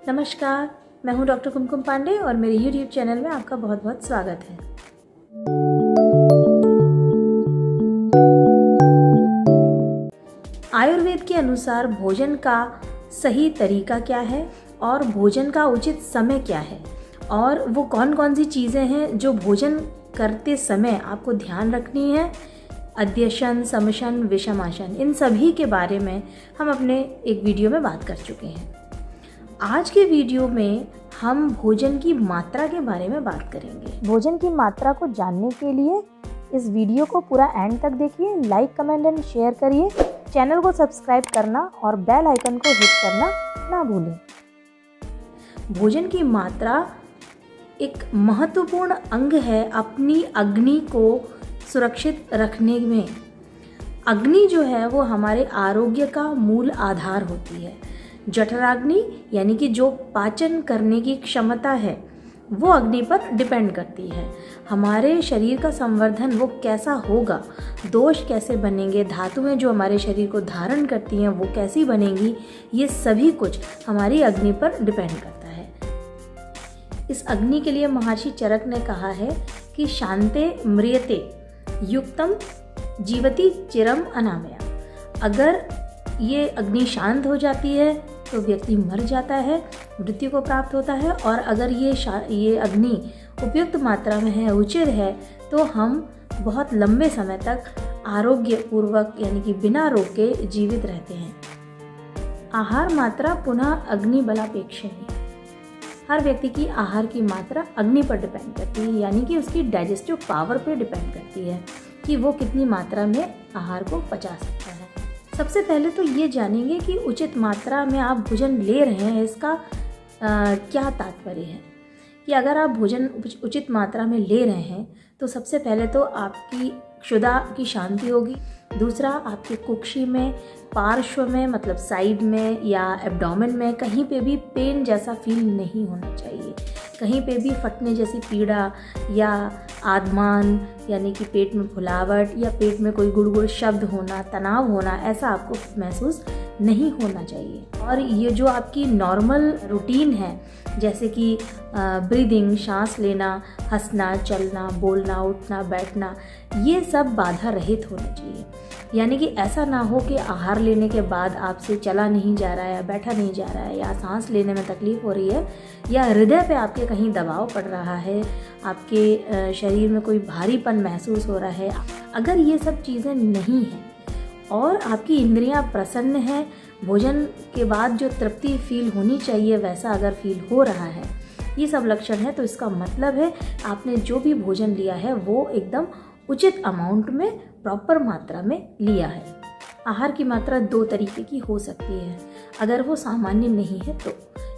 नमस्कार, मैं हूं डॉक्टर कुमकुम पांडे और मेरे YouTube चैनल में आपका बहुत बहुत स्वागत है। आयुर्वेद के अनुसार भोजन का सही तरीका क्या है और भोजन का उचित समय क्या है और वो कौन कौन सी चीज़ें हैं जो भोजन करते समय आपको ध्यान रखनी है, अध्यशन, समशन, विषमाशन, इन सभी के बारे में हम अपने एक वीडियो में बात कर चुके हैं। आज के वीडियो में हम भोजन की मात्रा के बारे में बात करेंगे। भोजन की मात्रा को जानने के लिए इस वीडियो को पूरा एंड तक देखिए, लाइक, कमेंट एंड शेयर करिए, चैनल को सब्सक्राइब करना और बेल आइकन को हिट करना ना भूलें। भोजन की मात्रा एक महत्वपूर्ण अंग है अपनी अग्नि को सुरक्षित रखने में। अग्नि जो है वो हमारे आरोग्य का मूल आधार होती है। जठराग्नि यानी कि जो पाचन करने की क्षमता है वो अग्नि पर डिपेंड करती है। हमारे शरीर का संवर्धन वो कैसा होगा, दोष कैसे बनेंगे, धातुएं जो हमारे शरीर को धारण करती हैं वो कैसी बनेंगी, ये सभी कुछ हमारी अग्नि पर डिपेंड करता है। इस अग्नि के लिए महर्षि चरक ने कहा है कि शांते म्रियते युक्तम जीवति चिरम अनामया। अगर ये अग्नि शांत हो जाती है तो व्यक्ति मर जाता है, मृत्यु को प्राप्त होता है, और अगर ये अग्नि उपयुक्त मात्रा में है, उचित है, तो हम बहुत लंबे समय तक आरोग्यपूर्वक यानी कि बिना रोग के जीवित रहते हैं। आहार मात्रा पुनः अग्नि बलापेक्षिणी। हर व्यक्ति की आहार की मात्रा अग्नि पर डिपेंड करती है, यानी कि उसकी डाइजेस्टिव पावर पर डिपेंड करती है कि वो कितनी मात्रा में आहार को पचा सकता है। सबसे पहले तो ये जानेंगे कि उचित मात्रा में आप भोजन ले रहे हैं, इसका क्या तात्पर्य है। कि अगर आप भोजन उचित मात्रा में ले रहे हैं तो सबसे पहले तो आपकी क्षुधा की शांति होगी। दूसरा, आपके कुक्षी में, पार्श्व में मतलब साइड में या एब्डोमेन में कहीं पे भी पेन जैसा फील नहीं होना चाहिए। कहीं पे भी फटने जैसी पीड़ा या आधमान यानी कि पेट में फुलावट या पेट में कोई गुड़गुड़ शब्द होना, तनाव होना, ऐसा आपको महसूस नहीं होना चाहिए। और ये जो आपकी नॉर्मल रूटीन है जैसे कि ब्रीदिंग, सांस लेना, हंसना, चलना, बोलना, उठना, बैठना, ये सब बाधा रहित होना चाहिए। यानी कि ऐसा ना हो कि आहार लेने के बाद आपसे चला नहीं जा रहा है या बैठा नहीं जा रहा है या सांस लेने में तकलीफ़ हो रही है या हृदय पे आपके कहीं दबाव पड़ रहा है, आपके शरीर में कोई भारीपन महसूस हो रहा है। अगर ये सब चीज़ें नहीं हैं और आपकी इंद्रियां प्रसन्न हैं, भोजन के बाद जो तृप्ति फील होनी चाहिए वैसा अगर फील हो रहा है, ये सब लक्षण है, तो इसका मतलब है आपने जो भी भोजन लिया है वो एकदम उचित अमाउंट में, प्रॉपर मात्रा में लिया है। आहार की मात्रा दो तरीके की हो सकती है। अगर वो सामान्य नहीं है तो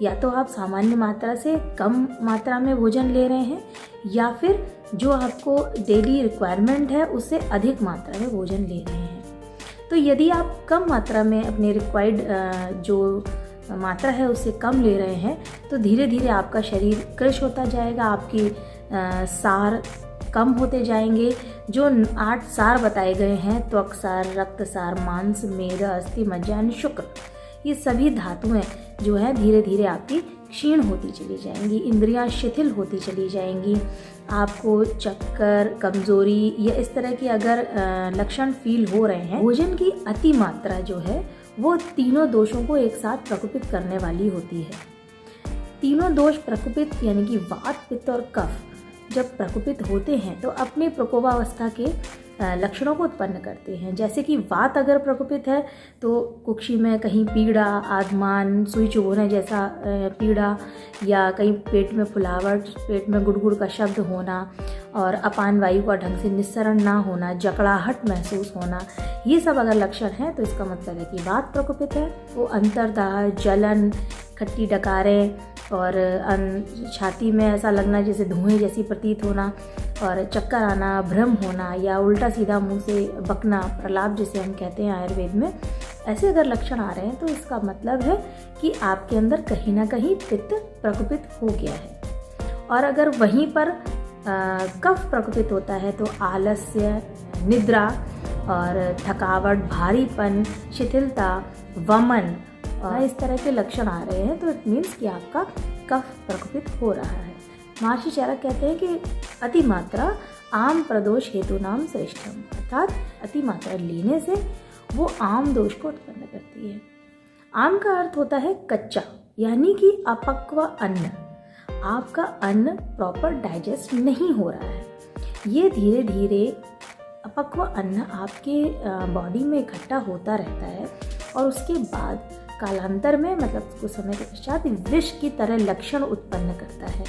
या तो आप सामान्य मात्रा से कम मात्रा में भोजन ले रहे हैं या फिर जो आपको डेली रिक्वायरमेंट है उससे अधिक मात्रा में भोजन ले रहे हैं। तो यदि आप कम मात्रा में अपने रिक्वायर्ड जो मात्रा है उससे कम ले रहे हैं तो धीरे धीरे आपका शरीर कृश होता जाएगा, आपकी सार कम होते जाएंगे। जो 8 सार बताए गए हैं, त्वक सार, रक्त सार, मांस, मेद, अस्थि, मज्जा, शुक्र, ये सभी धातुएं जो है धीरे धीरे आपकी क्षीण होती चली जाएंगी, इंद्रियां शिथिल होती चली जाएंगी। आपको चक्कर, कमजोरी या इस तरह की अगर लक्षण फील हो रहे हैं, भोजन की अति मात्रा जो है वो तीनों दोषों को एक साथ प्रकोपित करने वाली होती है। तीनों दोष प्रकोपित यानी कि वात, पित्त और कफ जब प्रकोपित होते हैं तो अपने प्रकोपावस्था के लक्षणों को उत्पन्न करते हैं। जैसे कि वात अगर प्रकोपित है तो कुक्षी में कहीं पीड़ा, आधमान, सुई चुभोने जैसा पीड़ा या कहीं पेट में फुलावट, पेट में गुड़गुड़ का शब्द होना और अपान वायु का ढंग से निस्सरण ना होना, जकड़ाहट महसूस होना, ये सब अगर लक्षण हैं तो इसका मतलब है कि वात प्रकोपित है। वो अंतर्दाह, जलन, खट्टी डकारें और छाती में ऐसा लगना जैसे धुएं जैसी प्रतीत होना और चक्कर आना, भ्रम होना या उल्टा सीधा मुंह से बकना, प्रलाप जिसे हम कहते हैं आयुर्वेद में, ऐसे अगर लक्षण आ रहे हैं तो इसका मतलब है कि आपके अंदर कहीं ना कहीं पित्त प्रकोपित हो गया है। और अगर वहीं पर कफ प्रकोपित होता है तो आलस्य, निद्रा और थकावट, भारीपन, शिथिलता, वमन इस तरह के लक्षण आ रहे हैं तो इट मीन्स कि आपका कफ प्रकोपित हो रहा है। महर्षि चरक कहते हैं कि अतिमात्रा आम प्रदोष हेतु नाम श्रेष्ठम, अर्थात अतिमात्रा लेने से वो आम दोष को उत्पन्न करती है। आम का अर्थ होता है कच्चा, यानी कि अपक्व अन्न। आपका अन्न प्रॉपर डाइजेस्ट नहीं हो रहा है। ये धीरे धीरे अपक्व अन्न आपके बॉडी में इकट्ठा होता रहता है और उसके बाद कालांतर में मतलब कुछ समय के पश्चात विष की तरह लक्षण उत्पन्न करता है।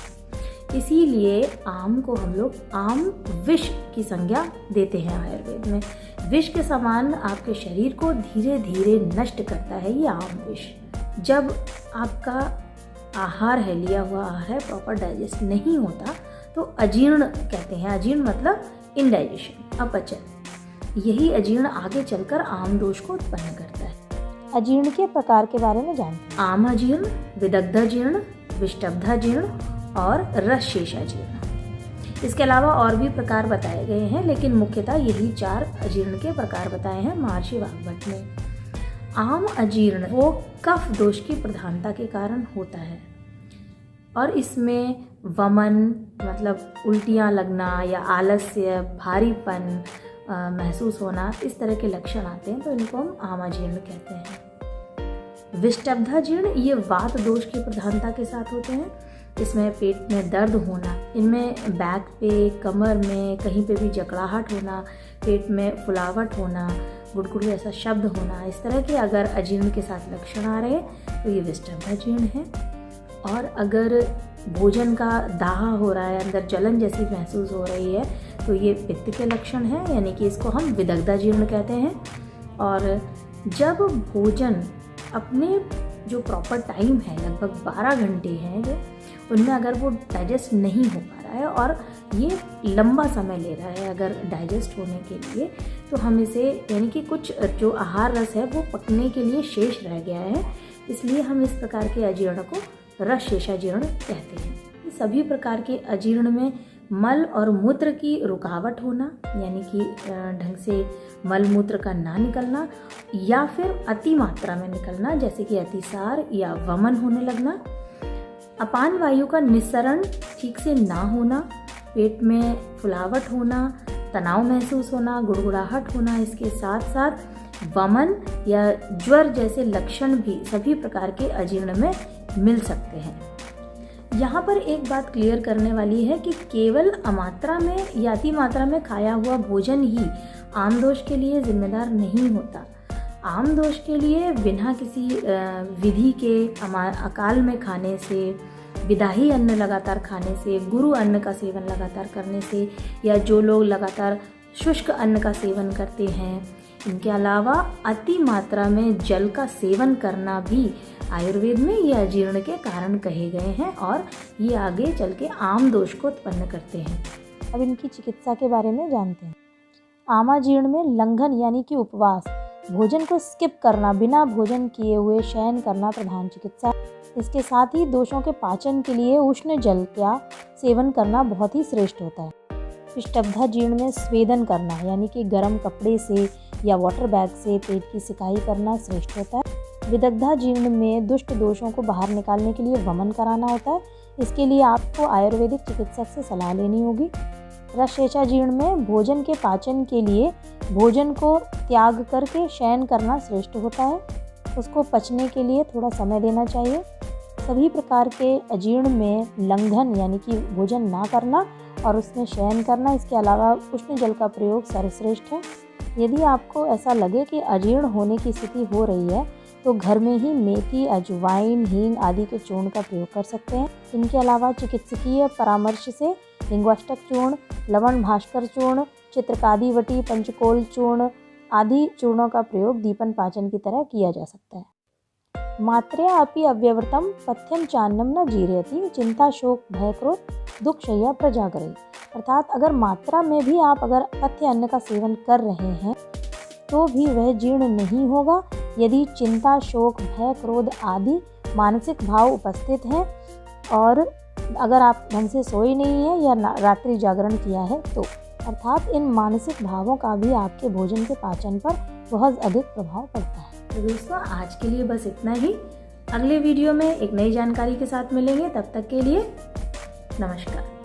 इसीलिए आम को हम लोग आम विष की संज्ञा देते हैं आयुर्वेद में। विष के समान आपके शरीर को धीरे धीरे नष्ट करता है ये आम विष। जब आपका आहार है, लिया हुआ आहार है, प्रॉपर डाइजेस्ट नहीं होता तो अजीर्ण कहते हैं। अजीर्ण मतलब इनडाइजेशन, अपचन। यही अजीर्ण आगे चलकर आम दोष को उत्पन्न करता है। अजीर्ण के प्रकार के बारे में जानते हैं। आम अजीर्ण, विदग्धाजीर्ण, विष्टब्धाजीर्ण और रसशेषाजीर्ण। इसके अलावा और भी प्रकार बताए गए हैं, लेकिन मुख्यतः यही 4 अजीर्ण के प्रकार बताए हैं महर्षि वाग्भट ने। आम अजीर्ण वो कफ दोष की प्रधानता के कारण होता है और इसमें वमन मतलब उल्टियाँ लगना या आलस्य, भारीपन महसूस होना, इस तरह के लक्षण आते हैं तो इनको हम आम अजीर्ण कहते हैं। विष्टब्धाजीर्ण ये वात दोष की प्रधानता के साथ होते हैं। इसमें पेट में दर्द होना, इनमें बैक पे, कमर में कहीं पे भी जकड़ाहट होना, पेट में फुलावट होना, गुड़गुड़ ऐसा शब्द होना, इस तरह के अगर अजीर्ण के साथ लक्षण आ रहे हैं तो ये विष्टब्धाजीर्ण है। और अगर भोजन का दाह हो रहा है, अंदर जलन जैसी महसूस हो रही है तो ये पित्त के लक्षण हैं, यानी कि इसको हम विदग्धाजीर्ण कहते हैं। और जब भोजन अपने जो प्रॉपर टाइम है, लगभग 12 घंटे हैं जो, उनमें अगर वो डाइजेस्ट नहीं हो पा रहा है और ये लंबा समय ले रहा है अगर डाइजेस्ट होने के लिए, तो हम इसे यानी कि कुछ जो आहार रस है वो पकने के लिए शेष रह गया है, इसलिए हम इस प्रकार के अजीर्ण को रसशेषाजीर्ण कहते हैं। सभी प्रकार के अजीर्ण में मल और मूत्र की रुकावट होना, यानी कि ढंग से मल मूत्र का ना निकलना या फिर अति मात्रा में निकलना, जैसे कि अतिसार या वमन होने लगना, अपान वायु का निस्सरण ठीक से ना होना, पेट में फुलावट होना, तनाव महसूस होना, गुड़गुड़ाहट होना, इसके साथ साथ वमन या ज्वर जैसे लक्षण भी सभी प्रकार के अजीर्ण में मिल सकते हैं। यहाँ पर एक बात क्लियर करने वाली है कि केवल अमात्रा में या अति मात्रा में खाया हुआ भोजन ही आम दोष के लिए जिम्मेदार नहीं होता। आम दोष के लिए बिना किसी विधि के अकाल में खाने से, विदाही अन्न लगातार खाने से, गुरु अन्न का सेवन लगातार करने से, या जो लोग लगातार शुष्क अन्न का सेवन करते हैं, इनके अलावा अति मात्रा में जल का सेवन करना भी आयुर्वेद में ये अजीर्ण के कारण कहे गए हैं और ये आगे चल के आम दोष को उत्पन्न करते हैं। अब इनकी चिकित्सा के बारे में जानते हैं। आमाजीर्ण में लंघन यानी कि उपवास, भोजन को स्किप करना, बिना भोजन किए हुए शयन करना प्रधान चिकित्सा। इसके साथ ही दोषों के पाचन के लिए उष्ण जल का सेवन करना बहुत ही श्रेष्ठ होता है। विष्टब्धाजीर्ण में स्वेदन करना यानी कि गर्म कपड़े से या वाटर बैग से पेट की सिकाई करना श्रेष्ठ होता है। विदग्धाजीर्ण में दुष्ट दोषों को बाहर निकालने के लिए वमन कराना होता है। इसके लिए आपको आयुर्वेदिक चिकित्सक से सलाह लेनी होगी। रसशेषाजीर्ण में भोजन के पाचन के लिए भोजन को त्याग करके शयन करना श्रेष्ठ होता है। उसको पचने के लिए थोड़ा समय देना चाहिए। सभी प्रकार के अजीर्ण में लंघन यानी कि भोजन ना करना और उसमें शयन करना, इसके अलावा उष्ण जल का प्रयोग सर्वश्रेष्ठ है। यदि आपको ऐसा लगे कि अजीर्ण होने की स्थिति हो रही है तो घर में ही मेथी, अजवाइन, हींग आदि के चूर्ण का प्रयोग कर सकते हैं। इनके अलावा चिकित्सकीय परामर्श से लिंगवाष्टक चूर्ण, लवण भास्कर चूर्ण, चित्रकादी वटी, पंचकोल चूर्ण आदि चूर्णों का प्रयोग दीपन पाचन की तरह किया जा सकता है। मात्र्या अपि अव्यवृतम पथ्यम चान्नम न जीरयति, चिंता शोक भय क्रोध दुख शय्या प्रजागरई। अर्थात अगर मात्रा में भी आप अगर पथ्य अन्न का सेवन कर रहे हैं तो भी वह जीर्ण नहीं होगा यदि चिंता शोक भय क्रोध आदि मानसिक भाव उपस्थित हैं और अगर आप ढंग से सोए नहीं हैं या रात्रि जागरण किया है तो। अर्थात इन मानसिक भावों का भी आपके भोजन के पाचन पर बहुत अधिक प्रभाव पड़ता है। तो दोस्तों आज के लिए बस इतना ही। अगले वीडियो में एक नई जानकारी के साथ मिलेंगे, तब तक के लिए नमस्कार।